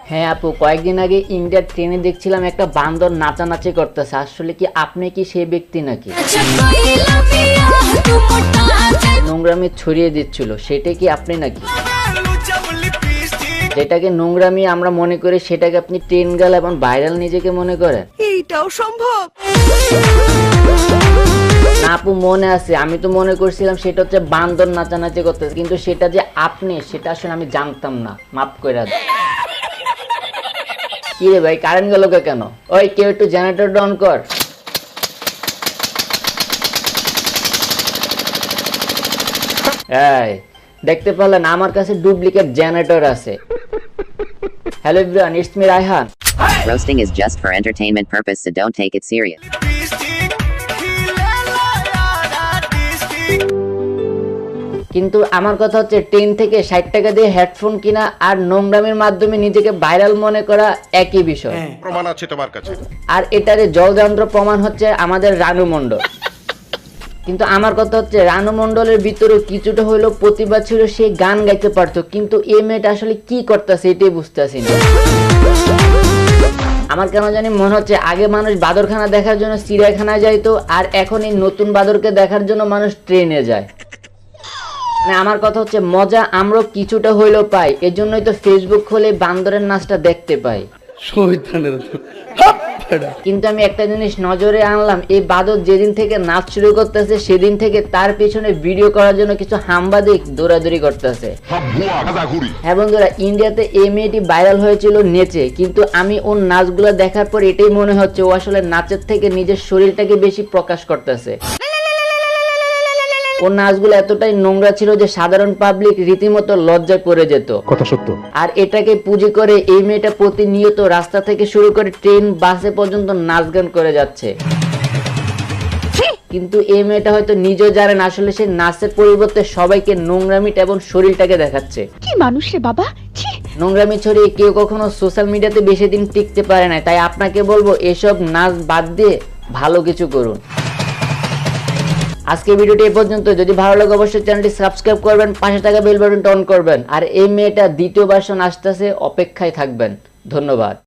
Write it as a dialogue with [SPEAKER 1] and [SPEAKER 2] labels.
[SPEAKER 1] হ্যাঁ আপু, কয়েকদিন আগে ইন্ডিয়ার ট্রেনে দেখছিলাম একটা বান্দর নাচানাচি করতেছে। আসলে কি আপনি কি সেই ব্যক্তি নাকি? নোংরামি ছড়িয়ে দিচ্ছিল, সেটা কি আপনি নাকি? যেটাকে নোংরামি আমরা মনে করি সেটাকে আপনি ট্রেন গাল এবং ভাইরাল নিজেকে মনে করেন?
[SPEAKER 2] এইটাও সম্ভব?
[SPEAKER 1] না আপু, মনে আছে, আমি তো মনে করছিলাম সেটা হচ্ছে বান্দর নাচানাচি করতেছে, কিন্তু সেটা যে আপনি সেটা আসলে আমি জানতাম না। মাফ করে দেন। কি রে ভাই, কারেন্ট গেল কেন? ওই কেউ একটু জেনারেটর অন কর। এই দেখতে পেলেন আমার কাছে ডুপ্লিকেট জেনারেটর আছে। Hello everyone, it's me Raihan.
[SPEAKER 3] Roasting is just for entertainment purpose, so don't take it serious.
[SPEAKER 1] কিন্তু আমার কথা হচ্ছে ট্রেন থেকে 60 টাকা দিয়ে হেডফোন কিনা আর নোংরামের মাধ্যমে নিজেকে ভাইরাল মনে করা একই বিষয়।
[SPEAKER 4] প্রমাণ আছে তোমার কাছে?
[SPEAKER 1] আর এটারে জলযন্ত্র প্রমাণ হচ্ছে আমাদের রানু মণ্ডল। কিন্তু আমার কথা হচ্ছে রানু মণ্ডলের ভিতরে কিছুটা হইলেও প্রতিভা ছিল, সে গান গাইতে পারতো, কিন্তু এই মেয়েটা আসলে কি করতেছে এটাই বুঝতেছি না। আমার কেন জানি মনে হচ্ছে আগে মানুষ বাদরখানা দেখার জন্য চিড়িয়াখানায় যাইতো, আর এখন এই নতুন বাদরকে দেখার জন্য মানুষ ট্রেনে যায়। মানে আমার কথা হচ্ছে মজা আমরা কিছুটা হইলেও পাই, এজন্যই তো ফেসবুক খুলে বান্দরের নাচটা দেখতে পাই। কিন্তু আমি একটা জিনিস নজরে আনলাম, এই বাদর যেদিন থেকে নাচ শুরু করতেছে সেদিন থেকে তার পিছনে ভিডিও করার জন্য কিছু সাংবাদিক দৌড়াদৌড়ি করতেছে। হ্যাঁ বন্ধুরা, ইন্ডিয়াতে এই মেয়েটি ভাইরাল হয়েছিল নেচে, কিন্তু আমি ওর নাচগুলো দেখার পর এটাই মনে হচ্ছে ও আসলে নাচের থেকে নিজের শরীরটাকে বেশি প্রকাশ করতেছে। ওর নাচগুলো এতটাই নোংরা ছিল যে সাধারণ পাবলিক রীতিমতো লজ্জায় পড়ে যেত। কথা সত্য। আর এটাকে পুঁজি করে এই মেয়েটা প্রতিনিয়ত রাস্তা থেকে শুরু করে ট্রেন বাসে পর্যন্ত নাচ গান করে যাচ্ছে। কিন্তু এই মেয়েটা হয়তো নিজেও জানে না আসলে সে নাচের পরিবর্তে সবাইকে নোংরামিটা এবং শরীরটাকে দেখাচ্ছে।
[SPEAKER 2] কি মানুষ রে বাবা!
[SPEAKER 1] নোংরামি ছড়িয়ে কেউ কখনো সোশ্যাল মিডিয়াতে বেশি দিন টিকতে পারে না। তাই আপনাকে বলবো এসব নাচ বাদ দিয়ে ভালো কিছু করুন। আজকে ভিডিওটি এই পর্যন্ত। যদি ভালো লাগে অবশ্যই চ্যানেলটি সাবস্ক্রাইব করবেন, পাশে থাকা বেল বাটনটা অন করবেন। আর এই মেয়েটা দ্বিতীয় ভার্সন আসতেছে, অপেক্ষায় থাকবেন। ধন্যবাদ।